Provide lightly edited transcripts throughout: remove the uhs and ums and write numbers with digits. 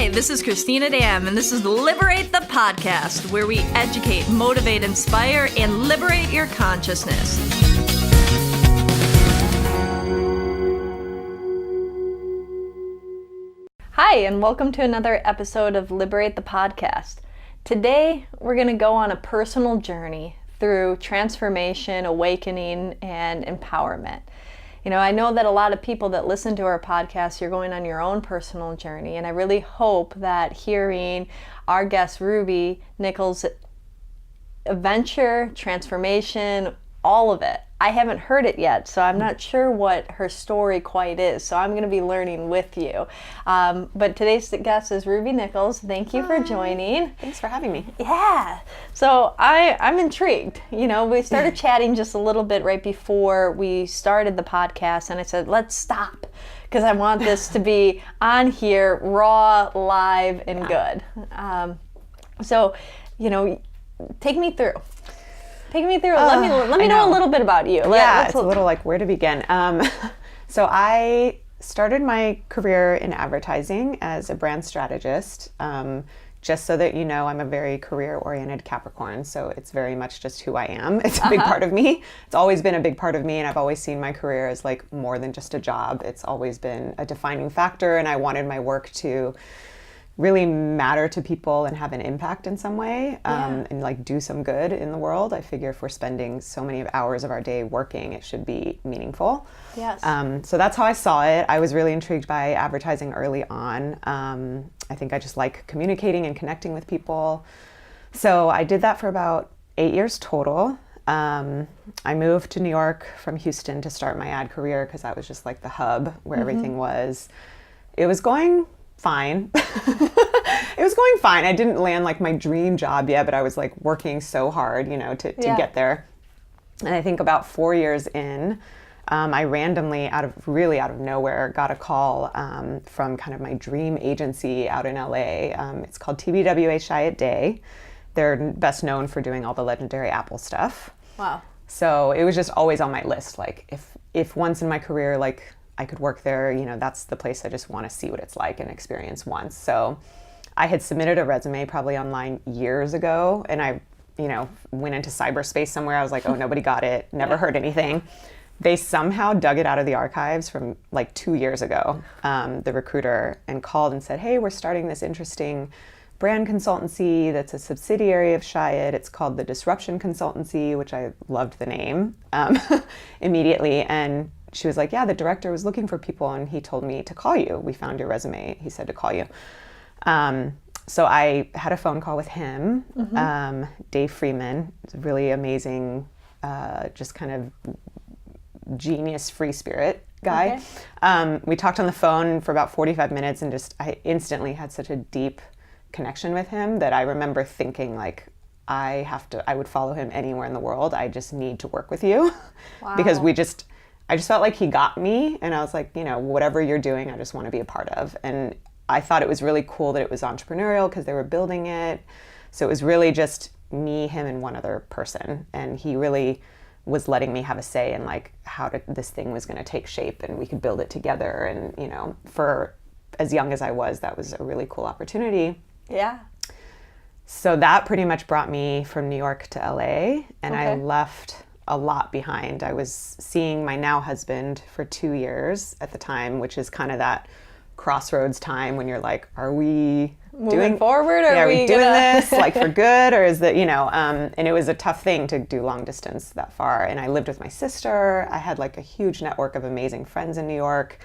Hi, this is Cristina Dam, and this is Liberate the Podcast, where we educate, motivate, inspire, and liberate your consciousness. Hi, and welcome to another episode of Liberate the Podcast. Today, we're going to go on a personal journey through transformation, awakening, and empowerment. You know, I know that a lot of people that listen to our podcast, you're going on your own personal journey, and I really hope that hearing our guest Ruby Nichols' adventure, transformation, all of it. I haven't heard it yet, so I'm not sure what her story quite is, so I'm going to be learning with you. But today's guest is Ruby Nichols. Thank you for joining. Thanks for having me. Yeah. So I'm intrigued. You know, we started chatting just a little bit right before we started the podcast, and I said, let's stop, because I want this to be on here, raw, live, and good. So, you know, take me through. Let me know a little bit about you. It's a little like where to begin. So I started my career in advertising as a brand strategist. Just so that you know, I'm a very career-oriented Capricorn, so it's very much just who I am. It's a big part of me. It's always been a big part of me, and I've always seen my career as like more than just a job. It's always been a defining factor, and I wanted my work to really matter to people and have an impact in some way, and like do some good in the world. I figure if we're spending so many hours of our day working, it should be meaningful. Yes. So that's how I saw it. I was really intrigued by advertising early on. I think I just like communicating and connecting with people. So I did that for about 8 years total. I moved to New York from Houston to start my ad career because that was just like the hub where everything was. It was going fine. It was going fine. I didn't land like my dream job yet, but I was like working so hard, you know, to get there. And I think about 4 years in, I randomly, out of nowhere, got a call from kind of my dream agency out in LA. It's called TBWA Chiat Day. They're best known for doing all the legendary Apple stuff. Wow. So it was just always on my list. Like if once in my career, like I could work there, you know, that's the place I just want to see what it's like and experience once. So I had submitted a resume probably online years ago, and I, you know, went into cyberspace somewhere. I was like, oh, nobody got it, never heard anything. They somehow dug it out of the archives from like 2 years ago, the recruiter, and called and said, hey, we're starting this interesting brand consultancy that's a subsidiary of Chiat. It's called the Disruption Consultancy, which I loved the name immediately. And she was like, yeah, the director was looking for people and he told me to call you. We found your resume. He said to call you. So I had a phone call with him, Dave Freeman, really amazing, just kind of genius free spirit guy. Okay. We talked on the phone for about 45 minutes and I instantly had such a deep connection with him that I remember thinking like, I would follow him anywhere in the world. I just need to work with you. Wow. Because I just felt like he got me, and I was like, you know, whatever you're doing, I just want to be a part of. And I thought it was really cool that it was entrepreneurial because they were building it. So it was really just me, him, and one other person. And he really was letting me have a say in like how this thing was going to take shape and we could build it together. And, you know, for as young as I was, that was a really cool opportunity. Yeah. So that pretty much brought me from New York to LA, and I left a lot behind. I was seeing my now husband for 2 years at the time, which is kind of that crossroads time when you're like, are we moving forward, or are we doing this like for good, or is that, you know, and it was a tough thing to do long distance that far. And I lived with my sister. I had like a huge network of amazing friends in New York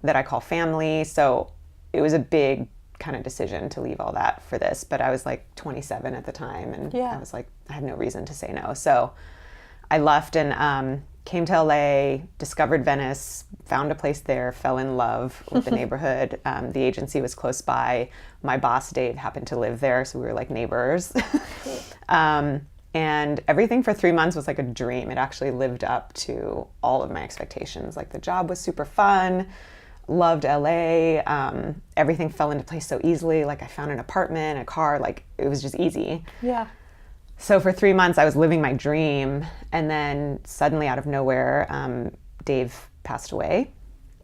that I call family. So it was a big kind of decision to leave all that for this. But I was like 27 at the time, and I was like, I had no reason to say no. So I left and came to LA, discovered Venice, found a place there, fell in love with the neighborhood. The agency was close by. My boss, Dave, happened to live there, so we were like neighbors. And everything for 3 months was like a dream. It actually lived up to all of my expectations. Like the job was super fun, loved LA. Everything fell into place so easily. Like I found an apartment, a car, like it was just easy. Yeah. So for 3 months I was living my dream, and then suddenly out of nowhere, Dave passed away.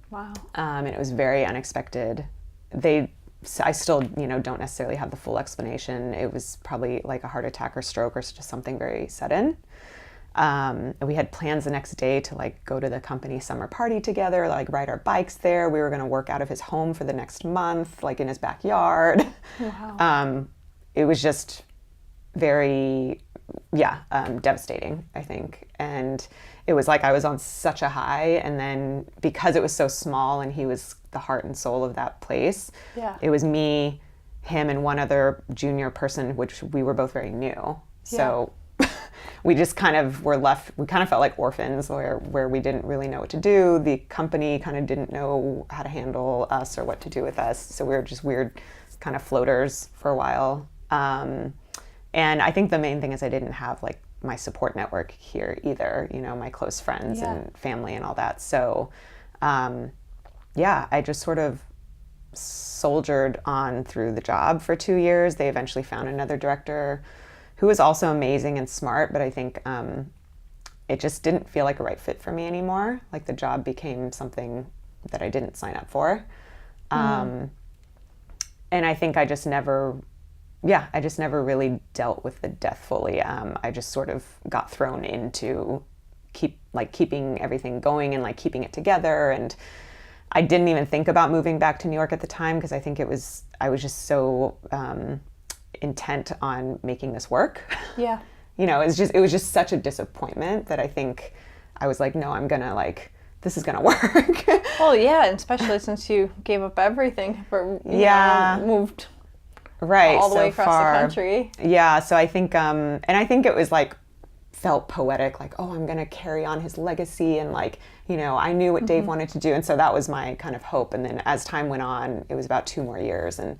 Wow. And it was very unexpected. They I still, don't necessarily have the full explanation. It was probably like a heart attack or stroke or just something very sudden. We had plans the next day to like go to the company summer party together, like ride our bikes there. We were going to work out of his home for the next month, like in his backyard. Wow. It was just very, devastating, I think. And it was like I was on such a high, and then because it was so small and he was the heart and soul of that place, it was me, him, and one other junior person, which we were both very new. So we just kind of were left, we kind of felt like orphans where we didn't really know what to do. The company kind of didn't know how to handle us or what to do with us. So we were just weird kind of floaters for a while. And I think the main thing is I didn't have like my support network here either, my close friends and family and all that. So, I just sort of soldiered on through the job for 2 years. They eventually found another director who was also amazing and smart, but I think it just didn't feel like a right fit for me anymore. Like the job became something that I didn't sign up for. And I think I just never really dealt with the death fully. I just sort of got thrown into keeping everything going and like keeping it together. And I didn't even think about moving back to New York at the time because I think I was just so intent on making this work. Yeah. It was just such a disappointment that I think I was like, no, I'm gonna this is gonna work. Well, yeah, and especially since you gave up everything for moved all the way across the country. Yeah, so I think and I think it was like felt poetic, like, oh, I'm gonna carry on his legacy, and I knew what Dave wanted to do, and so that was my kind of hope. And then as time went on, it was about 2 more years, and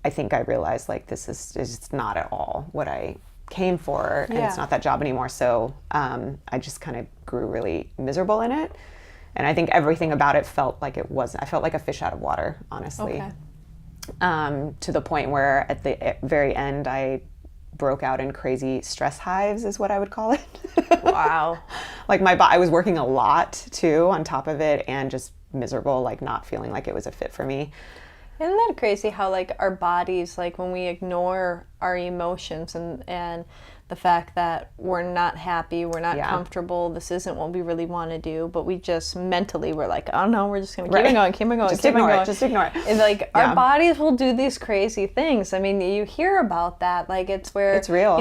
I think I realized like this is not at all what I came for, and it's not that job anymore. So I just kind of grew really miserable in it, and I think everything about it felt like I felt like a fish out of water, honestly. Okay. To the point where at the very end I broke out in crazy stress hives, is what I would call it. Wow. Like I was working a lot too on top of it, and just miserable, like not feeling like it was a fit for me. Isn't that crazy how like our bodies, like when we ignore our emotions and the fact that we're not happy, we're not comfortable, this isn't what we really want to do, but we just mentally we're like, oh no, we're just going to keep it going, just ignore it. And like our bodies will do these crazy things. I mean, you hear about that, like it's where it's real.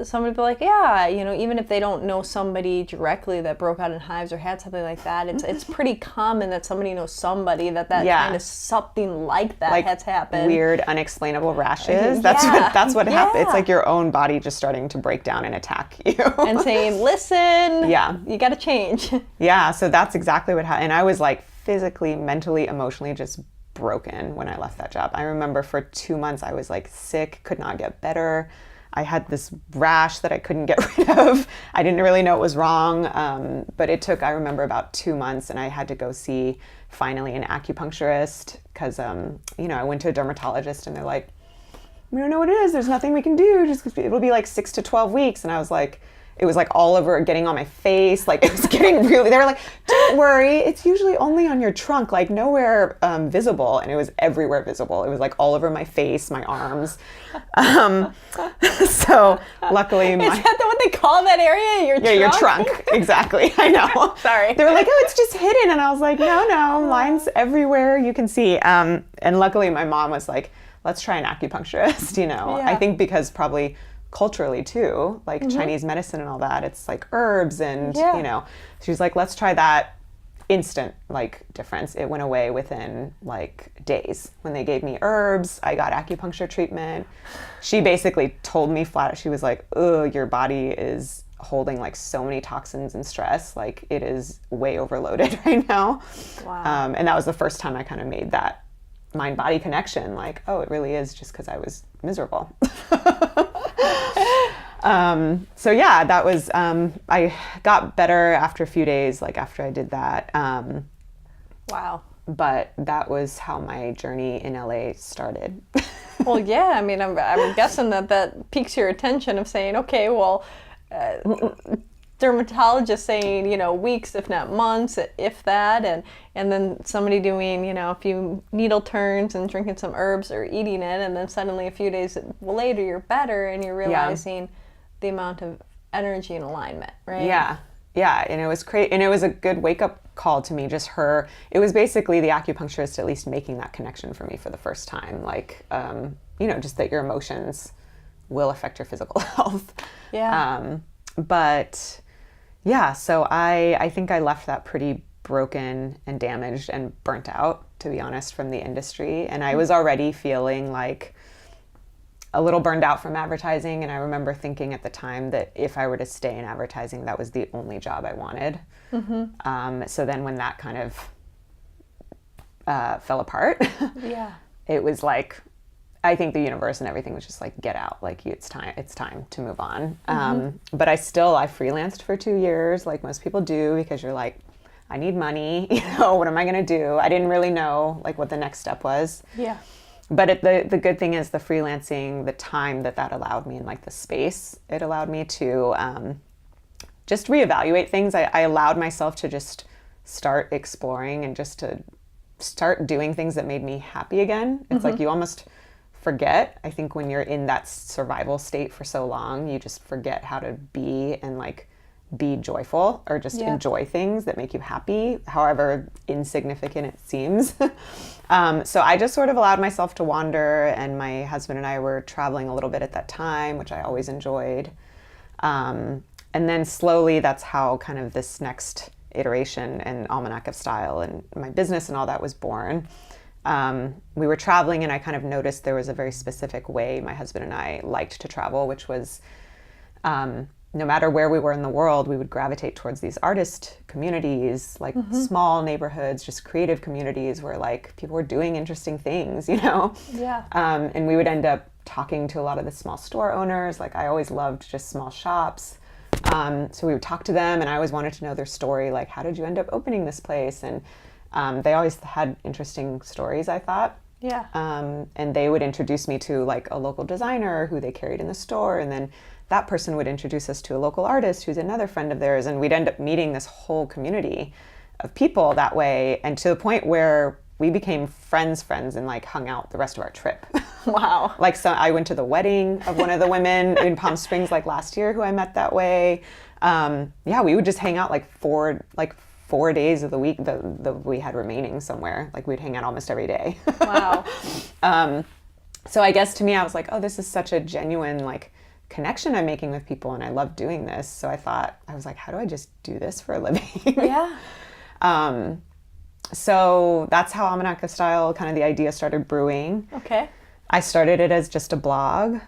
Somebody be like, even if they don't know somebody directly that broke out in hives or had something like that, it's pretty common that somebody knows somebody that kind of something like that has happened. Weird, unexplainable rashes. That's what happened. It's like your own body just starting to break down and attack you. And saying, listen, you got to change. Yeah, so that's exactly what happened. And I was like physically, mentally, emotionally just broken when I left that job. I remember for 2 months I was like sick, could not get better. I had this rash that I couldn't get rid of. I didn't really know what was wrong, but it took, I remember, about 2 months, and I had to go see finally an acupuncturist because, I went to a dermatologist and they're like, we don't know what it is. There's nothing we can do. Just it'll be like 6 to 12 weeks. And I was like, it was like all over, getting on my face. Like it was getting really, they were like, don't worry. It's usually only on your trunk, like nowhere visible. And it was everywhere visible. It was like all over my face, my arms. So luckily. Is that what they call that area? Your trunk? Yeah, your trunk. Exactly. I know. Sorry. They were like, oh, it's just hidden. And I was like, no, mine's everywhere you can see. And luckily my mom was like, let's try an acupuncturist, I think because probably culturally too, like Chinese medicine and all that, it's like herbs and, she was like, let's try that. Instant, like, difference. It went away within, like, days. When they gave me herbs, I got acupuncture treatment. She basically told me flat, she was like, ugh, your body is holding, like, so many toxins and stress. Like, it is way overloaded right now. Wow. And that was the first time I kind of made that mind-body connection, like, oh, it really is just because I was miserable. That was, I got better after a few days, like after I did that. Wow. But that was how my journey in LA started. Well, yeah, I mean, I'm guessing that piques your attention of saying, okay, well, dermatologist saying, weeks, if not months, if that, and then somebody doing, a few needle turns and drinking some herbs or eating it, and then suddenly a few days later you're better and you're realizing the amount of energy and alignment, right? Yeah, and it was great, and it was a good wake-up call to me, just her. It was basically the acupuncturist at least making that connection for me for the first time, like, just that your emotions will affect your physical health. Yeah. But yeah, so I think I left that pretty broken and damaged and burnt out, to be honest, from the industry. And I was already feeling like a little burned out from advertising. And I remember thinking at the time that if I were to stay in advertising, that was the only job I wanted. So then when that kind of fell apart, it was like, I think the universe and everything was just like, get out, like it's time to move on. But I freelanced for 2 years, like most people do, because you're like, I need money, what am I going to do? I didn't really know like what the next step was. Yeah. But the good thing is the freelancing, the time that allowed me, and like the space it allowed me to just reevaluate things. I allowed myself to just start exploring and just to start doing things that made me happy again. It's like you almost forget. I think when you're in that survival state for so long, you just forget how to be and like be joyful or just enjoy things that make you happy, however insignificant it seems. So I just sort of allowed myself to wander, and my husband and I were traveling a little bit at that time, which I always enjoyed. And then slowly that's how kind of this next iteration and Almanac of Style and my business and all that was born. We were traveling, and I kind of noticed there was a very specific way my husband and I liked to travel, which was no matter where we were in the world, we would gravitate towards these artist communities, like small neighborhoods, just creative communities where like people were doing interesting things, Yeah. And we would end up talking to a lot of the small store owners. Like I always loved just small shops. So we would talk to them, and I always wanted to know their story. Like, how did you end up opening this place? And they always had interesting stories, I thought. Yeah. And they would introduce me to like a local designer who they carried in the store. And then that person would introduce us to a local artist who's another friend of theirs. And we'd end up meeting this whole community of people that way. And to the point where we became friends and like hung out the rest of our trip. Wow. Like, so I went to the wedding of one of the women in Palm Springs like last year who I met that way. We would just hang out like 4 days of the week that we had remaining somewhere. Like we'd hang out almost every day. Wow. So I guess to me, I was like, oh, this is such a genuine like connection I'm making with people, and I love doing this. So I was like, how do I just do this for a living? Yeah. So that's how Almanac of Style, kind of the idea started brewing. Okay. I started it as just a blog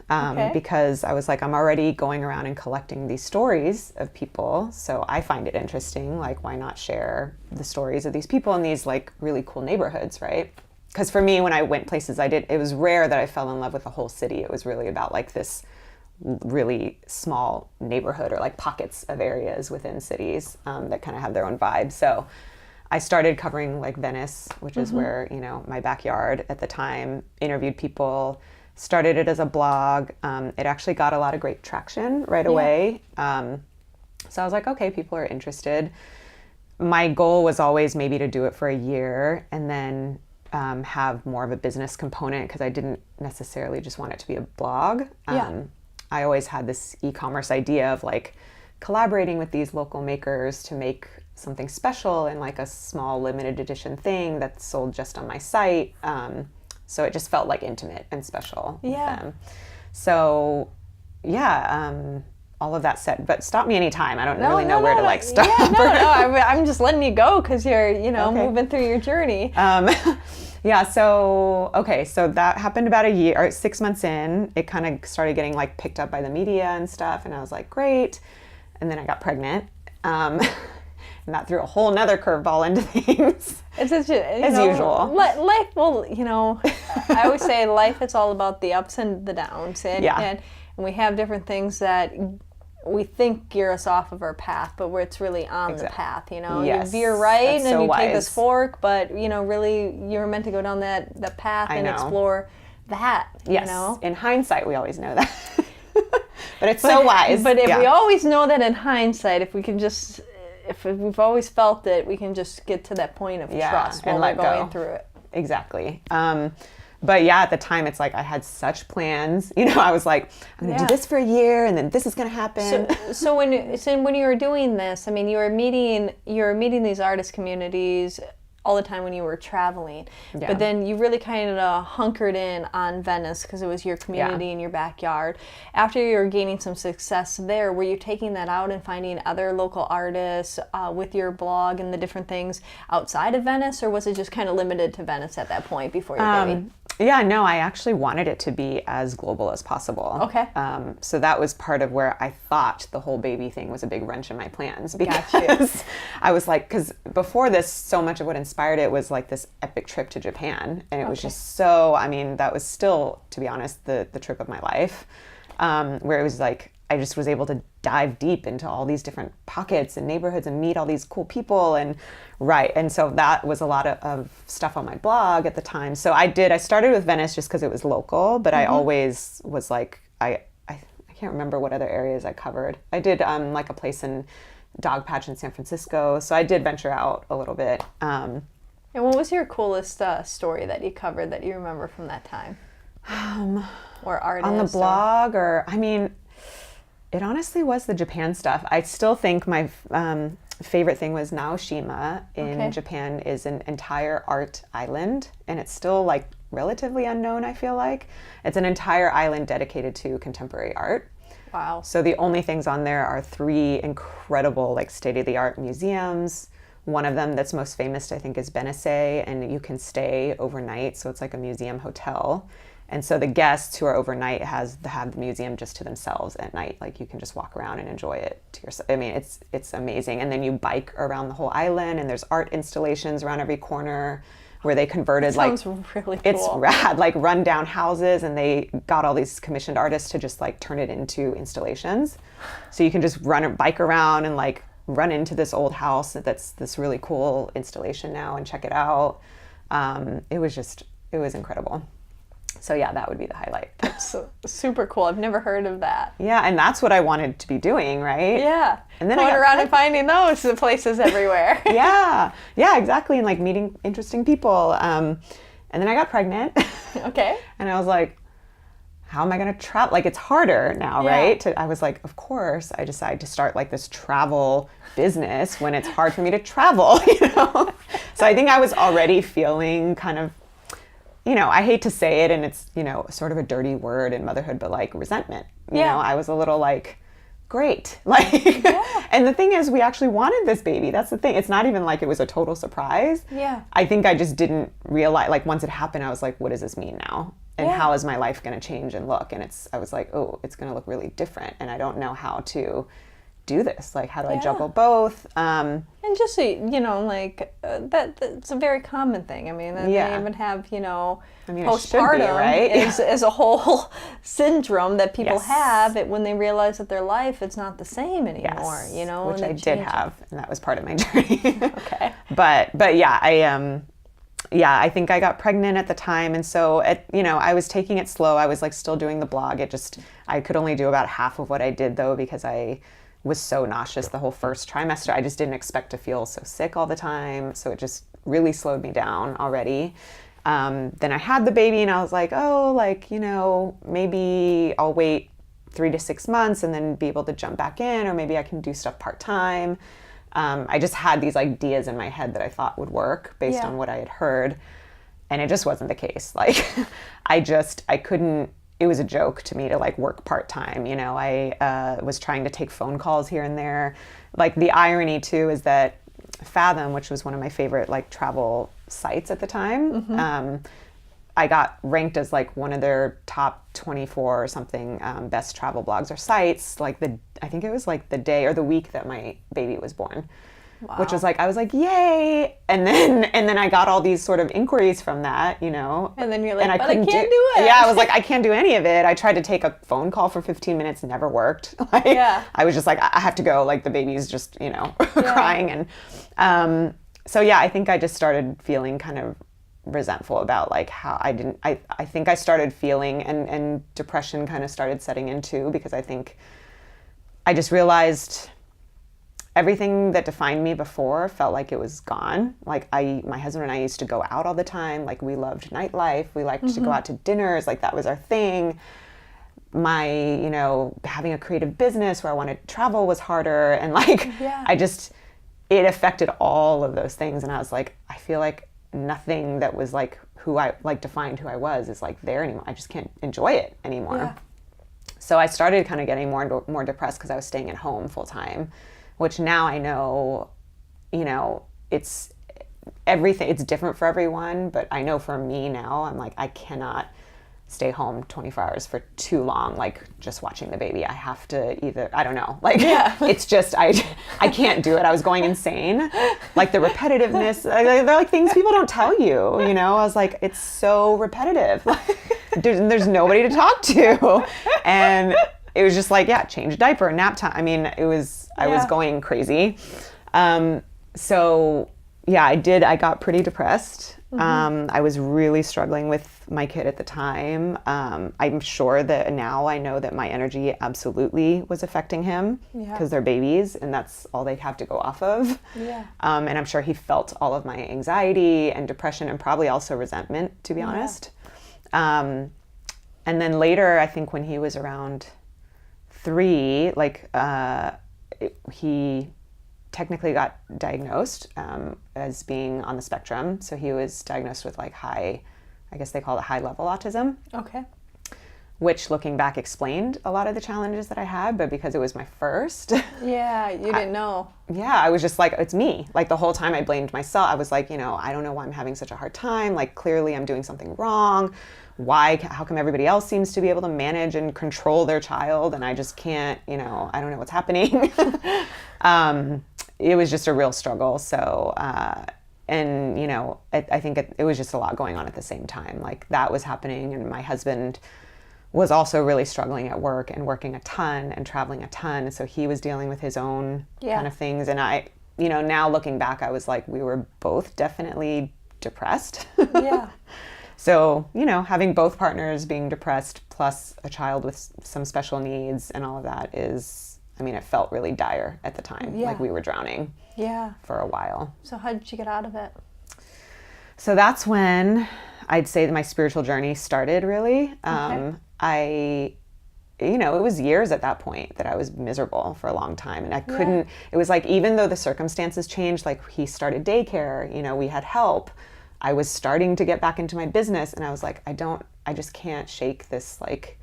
because I was like, I'm already going around and collecting these stories of people. So I find it interesting. Like, why not share the stories of these people in these like really cool neighborhoods, right? Because for me, when I went places, it was rare that I fell in love with the whole city. It was really about like this really small neighborhood or like pockets of areas within cities that kind of have their own vibe. So I started covering like Venice, which is where, my backyard at the time, interviewed people, started it as a blog. It actually got a lot of great traction right away. So I was like, okay, people are interested. My goal was always maybe to do it for a year and then have more of a business component, because I didn't necessarily just want it to be a blog. I always had this e-commerce idea of like collaborating with these local makers to make something special in like a small limited edition thing that's sold just on my site. So it just felt like intimate and special with them. So all of that said, but stop me anytime. I don't really know where to like stop. I'm just letting you go because you're, moving through your journey. So that happened about a year or 6 months in. It kind of started getting like picked up by the media and stuff, and I was like, great. And then I got pregnant. And that threw a whole nother curveball into things. It's just, as usual. Life, I always say life is all about the ups and the downs. And we have different things that we think gear us off of our path, but where it's really on the path, Yes, you veer right and you wise. take this fork, but really you're meant to go down that path and explore that. Yes. In hindsight, we always know that. But it's so wise. But if we always know that in hindsight, if we've always felt it, we can just get to that point of trust while we're going through it. Exactly. But yeah, at the time, it's like I had such plans. You know, I was like, I'm going to do this for a year, and then this is going to happen. So when you were doing this, I mean, you were meeting these artist communities all the time when you were traveling. Yeah. But then you really kind of hunkered in on Venice because it was your community in your backyard. After you were gaining some success there, were you taking that out and finding other local artists with your blog and the different things outside of Venice, or was it just kind of limited to Venice at that point before your baby? Yeah, no, I actually wanted it to be as global as possible. Okay. So that was part of where I thought the whole baby thing was a big wrench in my plans, because I was like, because before this, so much of what inspired it was like this epic trip to Japan. And it was just so, I mean, that was still, to be honest, the trip of my life, where it was like, I just was able to dive deep into all these different pockets and neighborhoods and meet all these cool people. And so that was a lot of stuff on my blog at the time. So I started with Venice just because it was local, but I always was like, I can't remember what other areas I covered. I did like a place in Dogpatch in San Francisco. So I did venture out a little bit. And what was your coolest story that you covered that you remember from that time? Or artist? On the blog I mean, it honestly was the Japan stuff. I still think my favorite thing was Naoshima in Japan is an entire art island, and it's still like relatively unknown, I feel like. It's an entire island dedicated to contemporary art. Wow. So the only things on there are 3 incredible like state-of-the-art museums. One of them that's most famous, I think, is Benesse, and you can stay overnight, so it's like a museum hotel. And so the guests who are overnight have the museum just to themselves at night. Like you can just walk around and enjoy it to yourself. I mean, it's amazing. And then you bike around the whole island, and there's art installations around every corner where they converted sounds really cool. It's rad, like rundown houses, and they got all these commissioned artists to just like turn it into installations. So you can just bike around and like run into this old house that's this really cool installation now and check it out. It was incredible. So yeah, that would be the highlight. That's super cool. I've never heard of that. Yeah, and that's what I wanted to be doing, right? Yeah. And then going around and finding those places everywhere. Yeah, exactly, and like meeting interesting people. And then I got pregnant. Okay. And I was like, how am I going to travel? Like, it's harder now, right? I was like, of course, I decided to start like this travel business when it's hard for me to travel, you know? So I think I was already feeling kind of, you know, I hate to say it, and it's, you know, sort of a dirty word in motherhood, but like resentment. You know, I was a little like, great. Like, and the thing is, we actually wanted this baby. That's the thing. It's not even like it was a total surprise. Yeah. I think I just didn't realize, like once it happened, I was like, what does this mean now? And how is my life going to change and look? And I was like, oh, it's going to look really different. And I don't know how to do this. Like, how do I juggle both? And just so you know, like that's a very common thing. I mean, they even have, you know, postpartum right? is a whole syndrome that people have it when they realize that their life is not the same anymore. You know, which I did have, and that was part of my journey. Okay. But yeah, I think I got pregnant at the time, and so I was taking it slow. I was like still doing the blog. I could only do about half of what I did though, because I was so nauseous the whole first trimester. I just didn't expect to feel so sick all the time. So it just really slowed me down already. Then I had the baby, and I was like, oh, like, you know, maybe I'll wait 3 to 6 months and then be able to jump back in, or maybe I can do stuff part-time. I just had these ideas in my head that I thought would work based on what I had heard. And it just wasn't the case. Like, I couldn't, it was a joke to me to like work part-time. You know, I was trying to take phone calls here and there. Like, the irony too is that Fathom, which was one of my favorite like travel sites at the time, I got ranked as like one of their top 24 or something best travel blogs or sites. Like I think it was like the day or the week that my baby was born. Wow. Which was like, I was like, yay. And then I got all these sort of inquiries from that, you know. And then you're like, but I can't do it. Yeah, I was like, I can't do any of it. I tried to take a phone call for 15 minutes, never worked. Like, I was just like, I have to go. Like, the baby's just, you know, crying. And so, yeah, I think I just started feeling kind of resentful about like how I think I started feeling and depression kind of started setting in too, because I think I just realized everything that defined me before felt like it was gone. Like my husband and I used to go out all the time. Like we loved nightlife. We liked to go out to dinners. Like that was our thing. My, having a creative business where I wanted to travel was harder. And like, it affected all of those things. And I was like, I feel like nothing that was like who I like defined who I was is like there anymore. I just can't enjoy it anymore. Yeah. So I started kind of getting more depressed because I was staying at home full time, which now I know, it's everything. It's different for everyone, but I know for me now, I'm like, I cannot stay home 24 hours for too long, like just watching the baby. I have to either, I don't know, like it's just, I can't do it. I was going insane. Like the repetitiveness, they're like things people don't tell you, I was like, it's so repetitive. There's nobody to talk to. And it was just like, change a diaper, nap time. I mean, I was going crazy. So I got pretty depressed. I was really struggling with my kid at the time. I'm sure that now I know that my energy absolutely was affecting him because they're babies and that's all they have to go off of. Yeah. And I'm sure he felt all of my anxiety and depression and probably also resentment, to be honest. And then later, I think when he was around 3, he technically got diagnosed as being on the spectrum. So he was diagnosed with like high, I guess they call it high level autism. Okay. Which looking back explained a lot of the challenges that I had, but because it was my first. Yeah, you didn't know. Yeah, I was just like, it's me. Like the whole time I blamed myself. I was like, I don't know why I'm having such a hard time. Like clearly I'm doing something wrong. How come everybody else seems to be able to manage and control their child and I just can't, I don't know what's happening. It was just a real struggle. So, I think it was just a lot going on at the same time. Like that was happening and my husband was also really struggling at work and working a ton and traveling a ton. So he was dealing with his own kind of things. And I, now looking back, I was like, we were both definitely depressed. Yeah. So, having both partners being depressed plus a child with some special needs and all of that it felt really dire at the time. Yeah. Like we were drowning for a while. So how did you get out of it? So that's when I'd say that my spiritual journey started really. Okay. It was years at that point that I was miserable for a long time and I couldn't, it was like, even though the circumstances changed, like he started daycare, we had help. I was starting to get back into my business and I was like, I just can't shake this like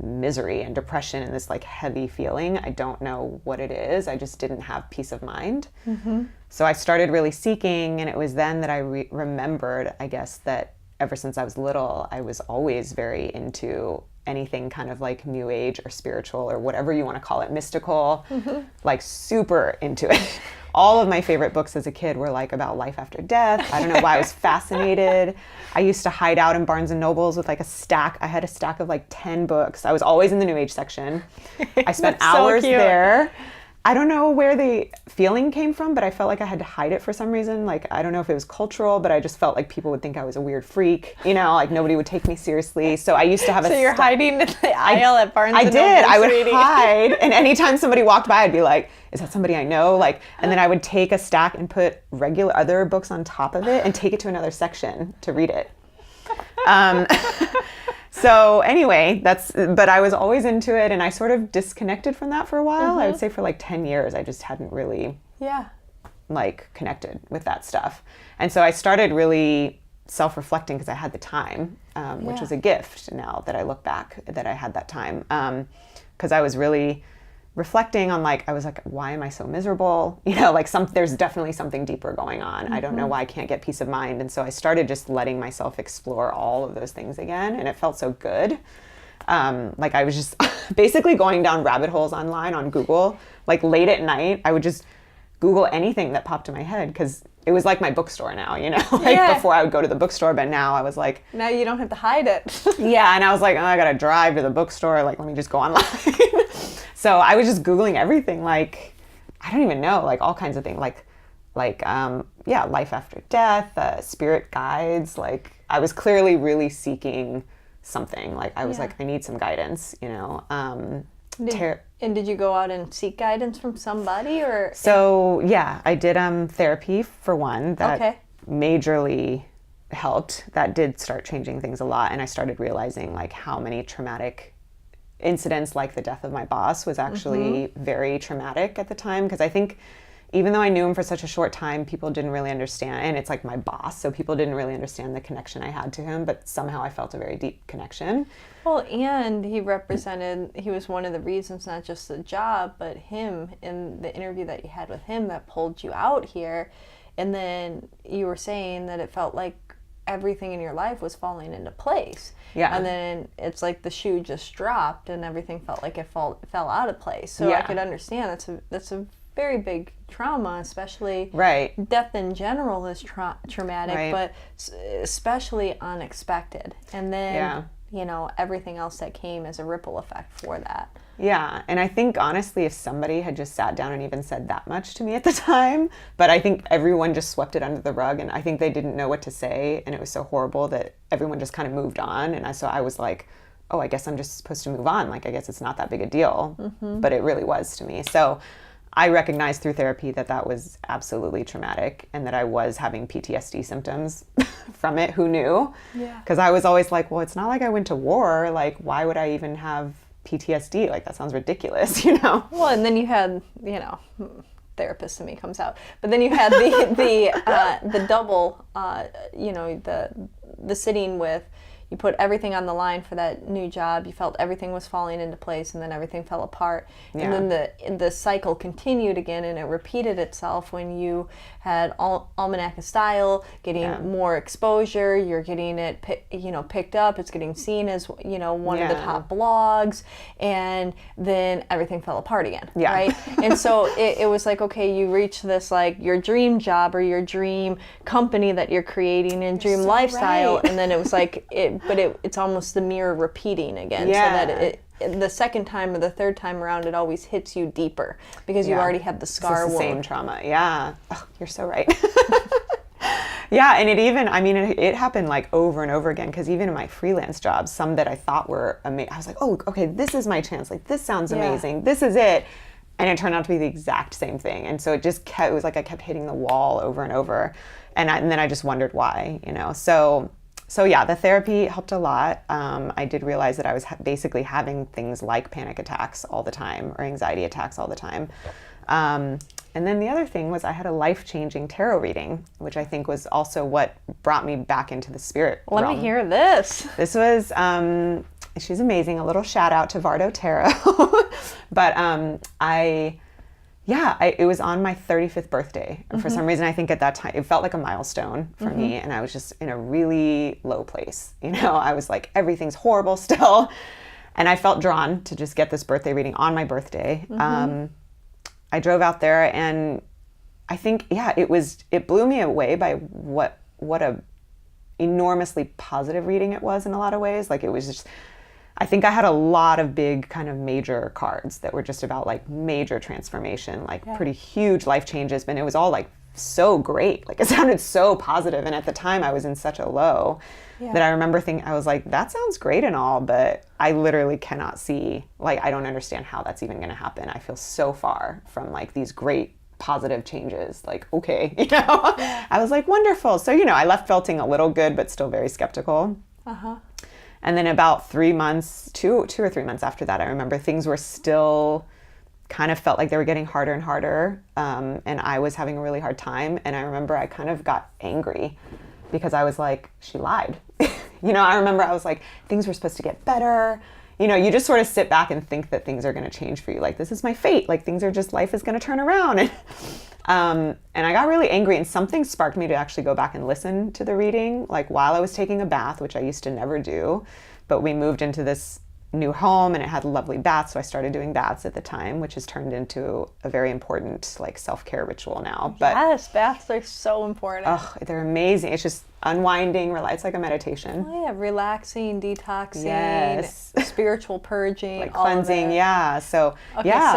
misery and depression and this like heavy feeling. I don't know what it is. I just didn't have peace of mind. Mm-hmm. So I started really seeking and it was then that I remembered, I guess, that ever since I was little, I was always very into anything kind of like new age or spiritual or whatever you want to call it, mystical, like super into it. All of my favorite books as a kid were like about life after death. I don't know why I was fascinated. I used to hide out in Barnes and Nobles with like I had a stack of like 10 books. I was always in the new age section. I spent hours there. I don't know where the feeling came from, but I felt like I had to hide it for some reason. Like, I don't know if it was cultural, but I just felt like people would think I was a weird freak. Like nobody would take me seriously. So I used to have So you're hiding in the aisle at Barnes and Nobles. I did. I would hide. And anytime somebody walked by, I'd be like, is that somebody I know? Like, and then I would take a stack and put regular other books on top of it and take it to another section to read it. So anyway, but I was always into it and I sort of disconnected from that for a while. I would say for like 10 years, I just hadn't really like connected with that stuff. And so I started really self-reflecting because I had the time, which was a gift now that I look back that I had that time. Because I was really reflecting on I was like, why am I so miserable? There's definitely something deeper going on. Mm-hmm. I don't know why I can't get peace of mind. And so I started just letting myself explore all of those things again. And it felt so good. I was just basically going down rabbit holes online on Google, late at night. I would just Google anything that popped in my head because it was like my bookstore now, before I would go to the bookstore, but now I was like... Now you don't have to hide it. Yeah, and I was like, I gotta drive to the bookstore, let me just go online. So I was just Googling everything, I don't even know, all kinds of things, life after death, spirit guides. Like I was clearly really seeking something. Like I was like, I need some guidance, you know. And did you go out and seek guidance from somebody or? So yeah, I did therapy for one that majorly helped. That did start changing things a lot. And I started realizing like how many traumatic incidents, like the death of my boss, was actually very traumatic at the time. Because I think even though I knew him for such a short time, people didn't really understand. And it's like my boss, so people didn't really understand the connection I had to him. But somehow I felt a very deep connection. Well, and he was one of the reasons, not just the job, but him in the interview that you had with him that pulled you out here. And then you were saying that it felt like everything in your life was falling into place. Yeah. And then it's like the shoe just dropped and everything felt like it fell out of place. So I could understand that's a very big trauma, especially death in general is traumatic, but especially unexpected. And then, you know, everything else that came as a ripple effect for that. Yeah, and I think honestly, if somebody had just sat down and even said that much to me at the time, but I think everyone just swept it under the rug, and I think they didn't know what to say, and it was so horrible that everyone just kind of moved on, and so I was like, oh, I guess I'm just supposed to move on. Like, I guess it's not that big a deal, but it really was to me. So I recognized through therapy that that was absolutely traumatic and that I was having PTSD symptoms from it. Who knew? Yeah. Because I was always like, well, it's not like I went to war. Like, why would I even have PTSD? Like, that sounds ridiculous, you know? Well, and then you had, you know, therapist in me comes out, but then you had the double, you know, the sitting with, you put everything on the line for that new job. You felt everything was falling into place, and then everything fell apart. Yeah. And then the cycle continued again, and it repeated itself when you had Almanac of Style, getting more exposure. You're getting it, picked up. It's getting seen as, you know, one of the top blogs, and then everything fell apart again. Yeah. Right. And so it was like, okay, you reach this like your dream job or your dream company that you're creating and dream lifestyle, and then it was like it's almost the mirror repeating again, so that the second time or the third time around, it always hits you deeper because you already have the scar wound. Same trauma. Yeah. Oh, you're so right. Yeah. And it happened like over and over again, because even in my freelance jobs, some that I thought were amazing, I was like, oh, okay, this is my chance. Like, this sounds amazing. This is it. And it turned out to be the exact same thing. And so it was like I kept hitting the wall over and over. And then I just wondered why, you know. So yeah, the therapy helped a lot. I did realize that I was basically having things like panic attacks all the time, or anxiety attacks all the time. And then the other thing was I had a life-changing tarot reading, which I think was also what brought me back into the spirit realm. Let me hear this. This was, she's amazing. A little shout out to Vardo Tarot. But it was on my 35th birthday. For some reason, I think at that time, it felt like a milestone for me. And I was just in a really low place. You know, I was like, everything's horrible still. And I felt drawn to just get this birthday reading on my birthday. I drove out there, and I think, it blew me away by what a enormously positive reading it was in a lot of ways. Like, it was just, I think I had a lot of big kind of major cards that were just about like major transformation, like pretty huge life changes, but it was all like so great. Like, it sounded so positive. And at the time I was in such a low that I remember thinking, I was like, that sounds great and all, but I literally cannot see, like, I don't understand how that's even going to happen. I feel so far from like these great positive changes. Like, okay, you know, I was like, wonderful. So, you know, I left feeling a little good, but still very skeptical. And then about 3 months, two or 3 months after that, I remember things were still kind of felt like they were getting harder and harder. And I was having a really hard time. And I remember I kind of got angry because I was like, she lied. You know, I remember I was like, things were supposed to get better. You know, you just sort of sit back and think that things are going to change for you. Like, this is my fate. Like, life is going to turn around. And I got really angry, and something sparked me to actually go back and listen to the reading, like while I was taking a bath, which I used to never do. But we moved into this new home, and it had a lovely bath, so I started doing baths at the time, which has turned into a very important like self-care ritual now. But yes, baths are so important. Oh, they're amazing. It's just unwinding, it's like a meditation. Oh yeah, relaxing, detoxing, spiritual purging, like cleansing. All yeah. So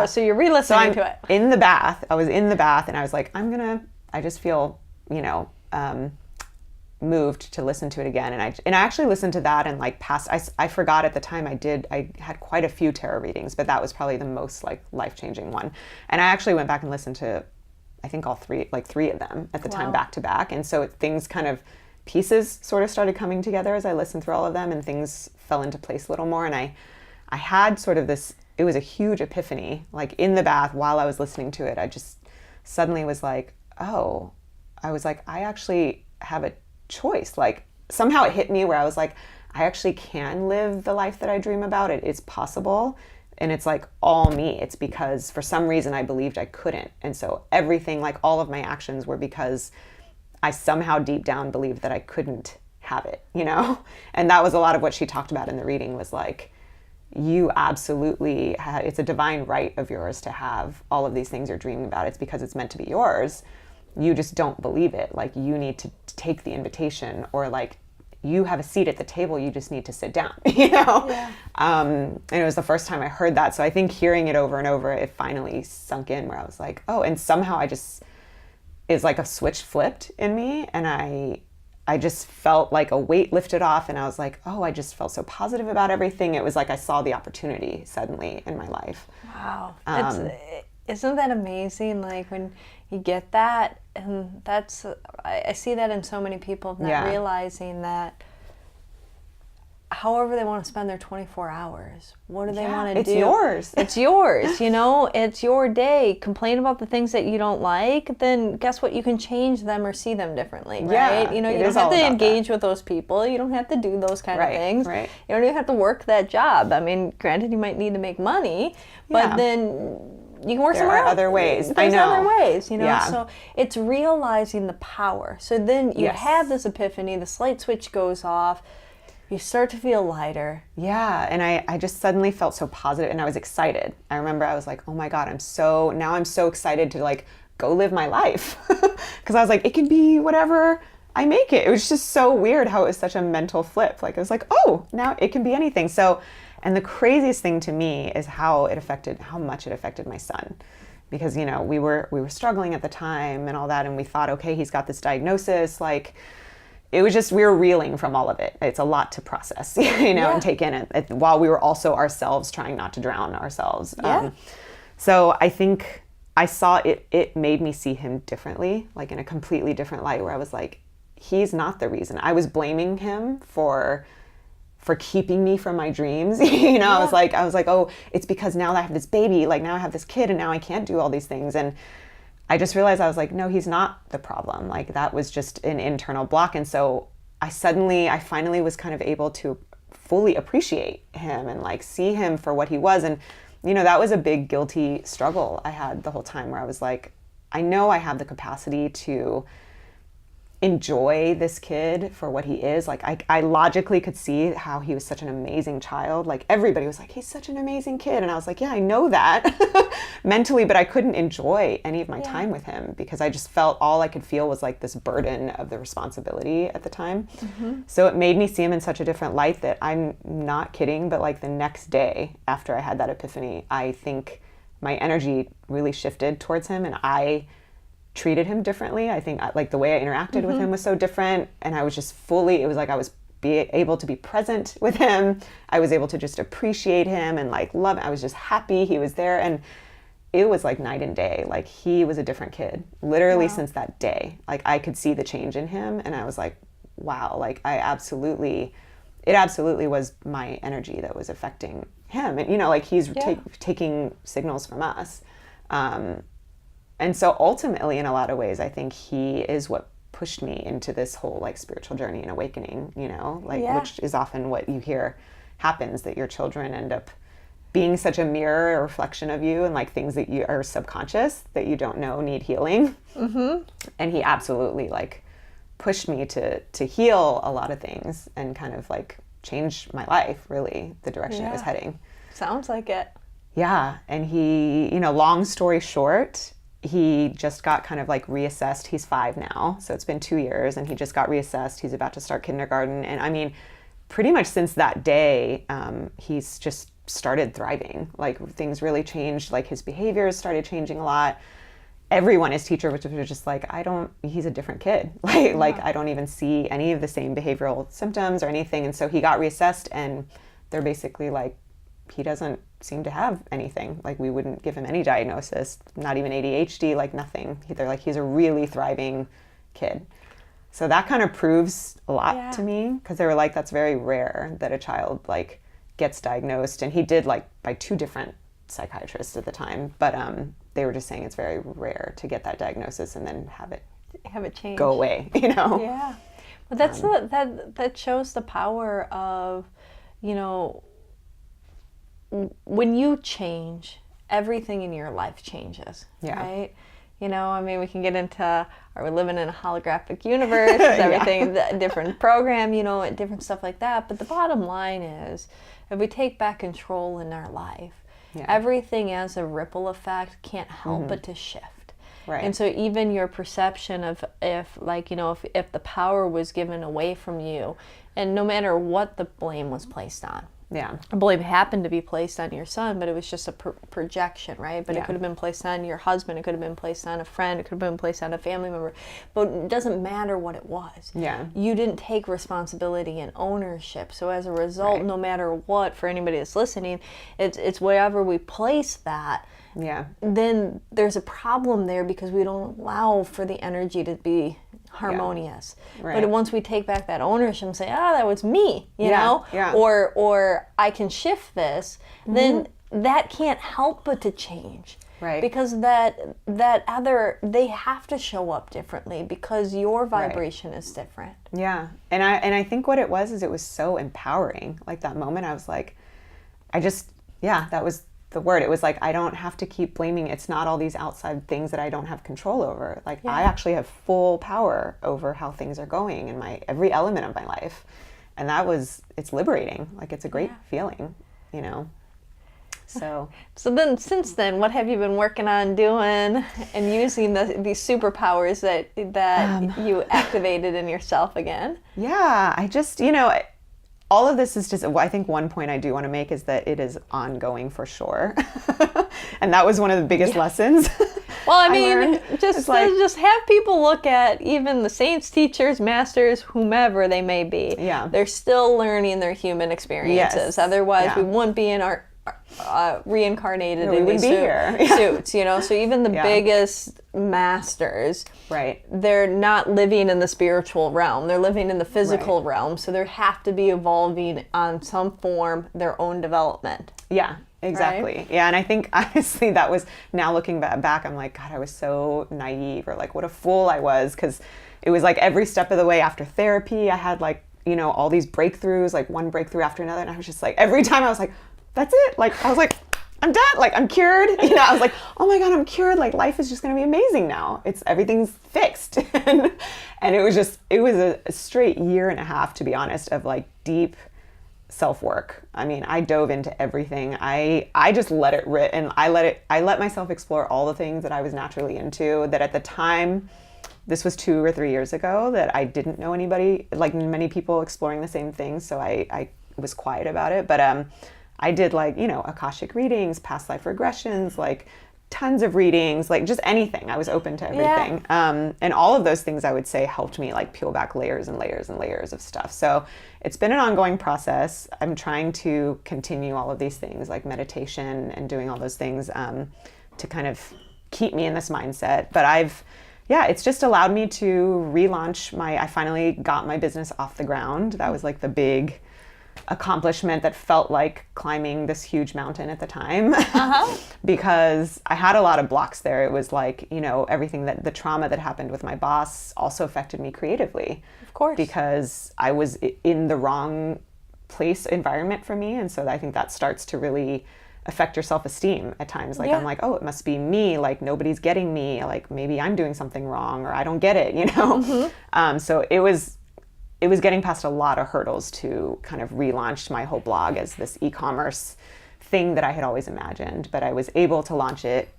so you're re-listening to it. I was in the bath, and I was like, I just feel you know, moved to listen to it again. And I actually listened to that and like I forgot at the time I had quite a few tarot readings, but that was probably the most like life-changing one. And I actually went back and listened to, I think three of them at the time back to back. And so things kind of, pieces sort of started coming together as I listened through all of them, and things fell into place a little more. And I had sort of this, it was a huge epiphany, like in the bath while I was listening to it. I just suddenly was like, oh, I was like, I actually have a choice. Like somehow it hit me where I was like, I actually can live the life that I dream about. It is possible. And it's like all me. It's because for some reason I believed I couldn't. And so everything, like all of my actions were because I somehow deep down believed that I couldn't have it, you know? And that was a lot of what she talked about in the reading, was like, you absolutely it's a divine right of yours to have all of these things you're dreaming about. It's because it's meant to be yours. You just don't believe it. Like you need to take the invitation, or like you have a seat at the table, you just need to sit down, you know? Yeah. And it was the first time I heard that. So I think hearing it over and over, it finally sunk in where I was like, oh, and somehow it's like a switch flipped in me. And I just felt like a weight lifted off, and I was like, oh, I just felt so positive about everything. It was like I saw the opportunity suddenly in my life. Wow. Isn't that amazing? Like when you get that, and that's, I see that in so many people, not realizing that however they want to spend their 24 hours, what do they want to do? It's yours. It's yours, you know, it's your day. Complain about the things that you don't like, then guess what? You can change them or see them differently, right? You know, you don't have to engage with those people. You don't have to do those kind of things. Right. You don't even have to work that job. I mean, granted, you might need to make money, but then you can work somewhere else. There are other ways. There's I know. other ways, you know. Yeah. So it's realizing the power. So then you have this epiphany, the light switch goes off, you start to feel lighter. Yeah, and I just suddenly felt so positive, and I was excited. I remember I was like, oh my God, I'm so excited to like go live my life. Because I was like, it can be whatever I make it. It was just so weird how it was such a mental flip. Like it was like, oh, now it can be anything. So, and the craziest thing to me is how much it affected my son. Because, you know, we were struggling at the time and all that, and we thought, okay, he's got this diagnosis, like, it was just, we were reeling from all of it. It's a lot to process, you know, and take in it, while we were also ourselves trying not to drown ourselves. So I think I saw it made me see him differently, like in a completely different light, where I was like, he's not the reason. I was blaming him for keeping me from my dreams. You know, I was like, oh, it's because now that I have this baby, like now I have this kid and now I can't do all these things. And I just realized, I was like, no, he's not the problem. Like that was just an internal block. And so I finally was kind of able to fully appreciate him and like see him for what he was. And, you know, that was a big guilty struggle I had the whole time, where I was like, I know I have the capacity to enjoy this kid for what he is. Like I logically could see how he was such an amazing child. Like everybody was like, he's such an amazing kid. And I was like, yeah, I know that mentally, but I couldn't enjoy any of my time with him because I just felt all I could feel was like this burden of the responsibility at the time. Mm-hmm. So it made me see him in such a different light that I'm not kidding, but like the next day after I had that epiphany, I think my energy really shifted towards him, and I treated him differently. I think like the way I interacted with him was so different, and I was just it was like I was able to be present with him. I was able to just appreciate him and like love him. I was just happy he was there, and it was like night and day. Like he was a different kid, literally since that day. Like I could see the change in him, and I was like, wow, like it absolutely was my energy that was affecting him. And, you know, like he's taking signals from us. And so ultimately, in a lot of ways, I think he is what pushed me into this whole like spiritual journey and awakening, you know, like which is often what you hear happens, that your children end up being such a mirror or reflection of you, and like things that you are subconscious that you don't know need healing. Mm-hmm. And he absolutely like pushed me to heal a lot of things and kind of like change my life, really, the direction it was heading. Sounds like it. Yeah. And he, you know, long story short, he just got kind of like reassessed. He's 5 now, so it's been 2 years, and he just got reassessed. He's about to start kindergarten. And I mean, pretty much since that day, he's just started thriving. Like things really changed. Like his behaviors started changing a lot. everyone is teacher, which was just like, he's a different kid. Like I don't even see any of the same behavioral symptoms or anything. And so he got reassessed, and they're basically like, he doesn't seem to have anything. Like, we wouldn't give him any diagnosis, not even ADHD, like nothing. They're like, he's a really thriving kid. So that kind of proves a lot to me, because they were like, that's very rare that a child like gets diagnosed. And he did like by 2 different psychiatrists at the time, but they were just saying it's very rare to get that diagnosis and then have it change, go away, you know? Yeah. But that's that shows the power of, you know, when you change, everything in your life changes, right? You know, I mean, we can get into, are we living in a holographic universe? Is everything a different program, you know, different stuff like that. But the bottom line is, if we take back control in our life, everything as a ripple effect can't help but to shift. Right. And so even your perception of if the power was given away from you, and no matter what the blame was placed on. Yeah. I believe it happened to be placed on your son, but it was just a projection, right? But it could have been placed on your husband. It could have been placed on a friend. It could have been placed on a family member. But it doesn't matter what it was. Yeah. You didn't take responsibility and ownership. So as a result, no matter what, for anybody that's listening, it's wherever we place that, then there's a problem there, because we don't allow for the energy to be harmonious. Right. But once we take back that ownership and say, that was me, you know, or I can shift this, then that can't help but to change. Right. Because that other, they have to show up differently, because your vibration is different. Yeah. And I think what it was is it was so empowering. Like, that moment I was like, that was the word. It was like, I don't have to keep blaming. It's not all these outside things that I don't have control over. Like, I actually have full power over how things are going in every element of my life. And it's liberating. Like, it's a great feeling, you know? So then, since then, what have you been working on doing and using these superpowers that you activated in yourself again? Yeah, I just, you know, all of this is just, I think one point I do want to make is that it is ongoing for sure. And that was one of the biggest lessons. Well, I mean, just have people look at even the saints, teachers, masters, whomever they may be. Yeah. They're still learning their human experiences. Yes. Otherwise, we wouldn't be in our reincarnated in these suits, you know. So even the biggest masters, they're not living in the spiritual realm. They're living in the physical realm. So they have to be evolving on some form their own development. Yeah. Exactly. Right? Yeah. And I think, honestly, that was, now looking back, I'm like, God, I was so naive, or like, what a fool I was. Because it was like every step of the way after therapy, I had like, you know, all these breakthroughs, like one breakthrough after another. And I was just like, every time I was like, that's it. Like, I was like, I'm done. Like, I'm cured. You know, I was like, oh my God, I'm cured. Like, life is just going to be amazing now. Everything's fixed. And it was a straight 1.5 years, to be honest, of like deep self-work. I mean, I dove into everything. I just let it rip, and I let myself explore all the things that I was naturally into, that at the time, this was 2 or 3 years ago, that I didn't know anybody, like many people exploring the same things. So I was quiet about it. But I did, like, you know, Akashic readings, past life regressions, like tons of readings, like just anything. I was open to everything. And all of those things, I would say, helped me like peel back layers and layers and layers of stuff. So it's been an ongoing process. I'm trying to continue all of these things, like meditation and doing all those things to kind of keep me in this mindset. But it's just allowed me to relaunch I finally got my business off the ground. That was like the big accomplishment that felt like climbing this huge mountain at the time. Because I had a lot of blocks there. It was like, you know, everything the trauma that happened with my boss also affected me creatively. Of course. Because I was in the wrong environment for me. And so I think that starts to really affect your self-esteem at times. Like, I'm like, oh, it must be me. Like, nobody's getting me. Like, maybe I'm doing something wrong, or I don't get it, you know? So it was getting past a lot of hurdles to kind of relaunch my whole blog as this e-commerce thing that I had always imagined. But I was able to launch it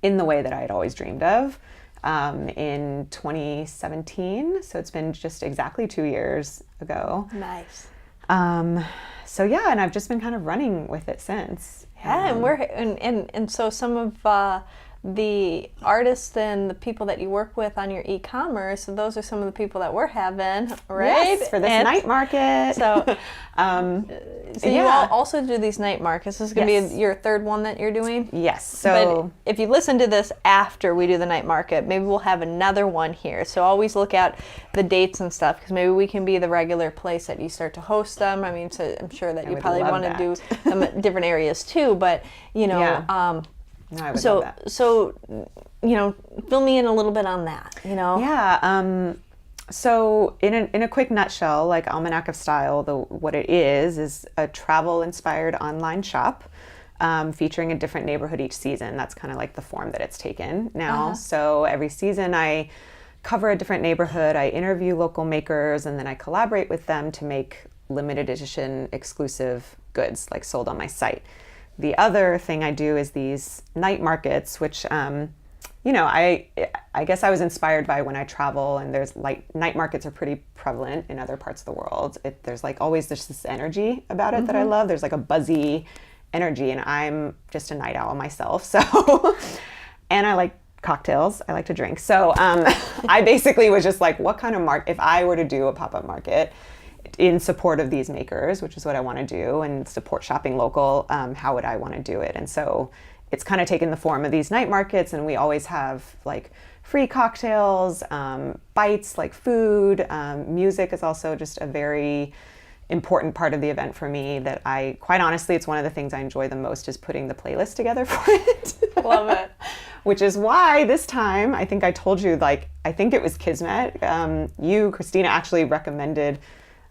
in the way that I had always dreamed of in 2017. So it's been just exactly 2 years ago. Nice. And I've just been kind of running with it since. Yeah, and so some of the artists and the people that you work with on your e-commerce, so those are some of the people that we're having, right? Yes, for this night market. So, you all also do these night markets. This is going to be your third one that you're doing? Yes. So but if you listen to this after we do the night market, maybe we'll have another one here. So always look at the dates and stuff, because maybe we can be the regular place that you start to host them. I mean, so I'm sure that you probably want to do them at different areas too, but you know, no, I would love that. So, you know, fill me in a little bit on that, you know? Yeah. So in a quick nutshell, like Almanac of Style, what it is a travel-inspired online shop featuring a different neighborhood each season. That's kind of like the form that it's taken now. So every season I cover a different neighborhood, I interview local makers, and then I collaborate with them to make limited edition exclusive goods like sold on my site. The other thing I do is these night markets, which, you know, I guess I was inspired by when I travel, and there's like night markets are pretty prevalent in other parts of the world. There's like always this energy about it that I love. There's like a buzzy energy, and I'm just a night owl myself. So, and I like cocktails. I like to drink. So I basically was just like, what kind of market, if I were to do a pop-up market in support of these makers, which is what I want to do, and support shopping local, how would I want to do it? And so it's kind of taken the form of these night markets, and we always have like free cocktails, bites like food. Music is also just a very important part of the event for me, that I, quite honestly, it's one of the things I enjoy the most is putting the playlist together for it. Love it. Which is why this time, I think I told you, like, I think it was Kismet. You, Cristina, actually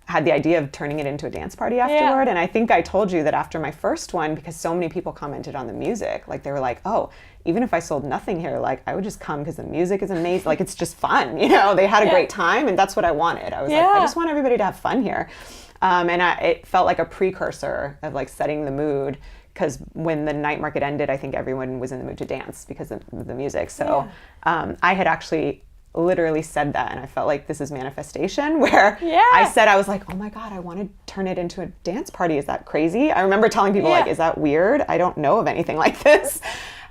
had the idea of turning it into a dance party afterward. And I think I told you that after my first one, because so many people commented on the music, like they were like, oh, even if I sold nothing here, like I would just come because the music is amazing. Like it's just fun, you know, they had a great time, and that's what I wanted. I was like, I just want everybody to have fun here. It felt like a precursor of like setting the mood, because when the night market ended, I think everyone was in the mood to dance because of the music. So I had actually literally said that, and I felt like this is manifestation, where I said, I was like, oh my God, I want to turn it into a dance party. Is that crazy? I remember telling people like, is that weird? I don't know of anything like this.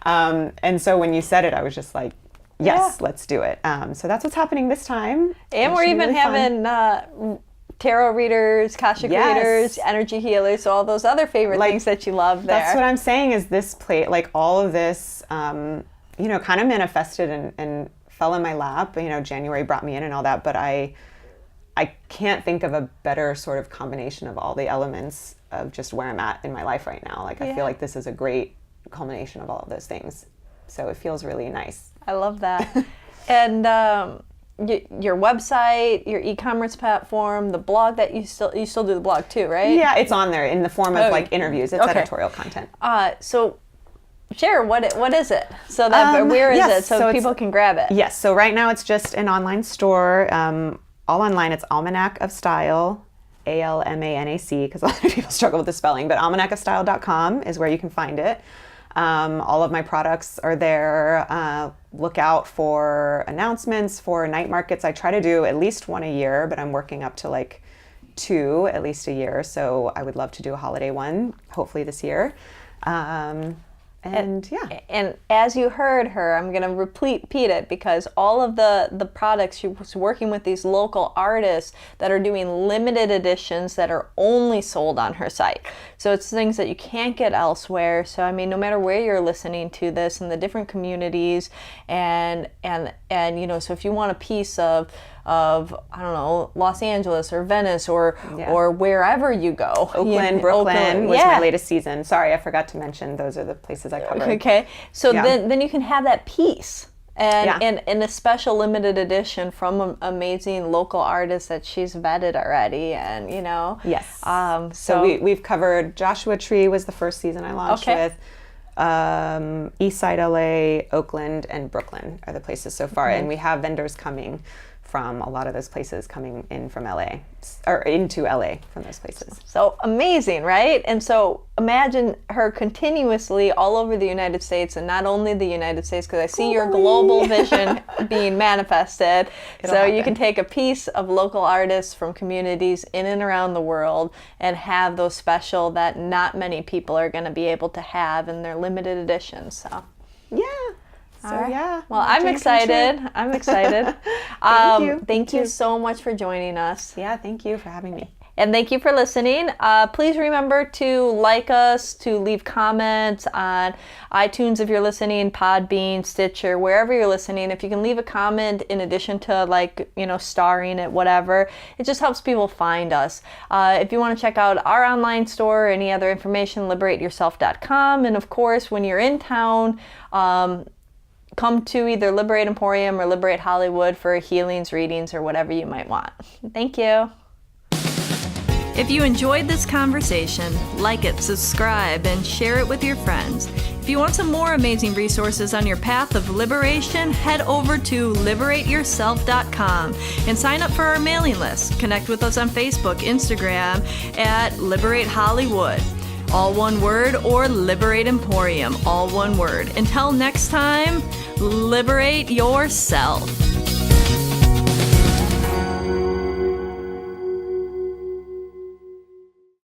And so when you said it, I was just like, yes, let's do it. So that's what's happening this time. And we're even having tarot readers, Akashic readers, energy healers, so all those other favorite things that you love there. That's what I'm saying, is this like all of this, you know, kind of manifested and fell in my lap. You know, January brought me in and all that, but I can't think of a better sort of combination of all the elements of just where I'm at in my life right now. Like I feel like this is a great culmination of all of those things. So it feels really nice. I love that. And your website, your e-commerce platform, the blog that you still do the blog too, right? Yeah, it's on there in the form of like interviews. It's editorial content. So share what is it? So that where is it so people can grab it? Yes. So right now it's just an online store. All online. It's Almanac of Style, ALMANAC, because a lot of people struggle with the spelling. But almanacofstyle.com is where you can find it. All of my products are there. Look out for announcements for night markets. I try to do at least one a year, but I'm working up to like 2 at least a year. So I would love to do a holiday one, hopefully this year. And as you heard her, I'm going to repeat it, because all of the products, she was working with these local artists that are doing limited editions that are only sold on her site. So it's things that you can't get elsewhere. So I mean, no matter where you're listening to this in the different communities, and you know, so if you want a piece of I don't know, Los Angeles or Venice or wherever you go. Brooklyn was my latest season. Sorry, I forgot to mention those are the places I covered. Okay, so then you can have that piece and a special limited edition from an amazing local artist that she's vetted already, and you know. Yes. So we've covered Joshua Tree was the first season I launched with. Eastside LA, Oakland, and Brooklyn are the places so far, and we have vendors coming from a lot of those places, coming in from LA or into LA from those places. So amazing, right? And so imagine her continuously all over the United States, and not only the United States, because I see your global vision being manifested. It'll happen. You can take a piece of local artists from communities in and around the world and have those special that not many people are going to be able to have in their limited editions. So yeah. So All right. yeah. Well, I'm excited. I'm excited. Thank you so much for joining us. Yeah, thank you for having me. And thank you for listening. Please remember to like us, to leave comments on iTunes if you're listening, Podbean, Stitcher, wherever you're listening. If you can leave a comment in addition to starring it, whatever, it just helps people find us. If you want to check out our online store or any other information, liberateyourself.com. And of course, when you're in town, come to either Liberate Emporium or Liberate Hollywood for healings, readings, or whatever you might want. Thank you. If you enjoyed this conversation, like it, subscribe, and share it with your friends. If you want some more amazing resources on your path of liberation, head over to liberateyourself.com and sign up for our mailing list. Connect with us on Facebook, Instagram at Liberate Hollywood, all one word, or Liberate Emporium, all one word. Until next time, liberate yourself.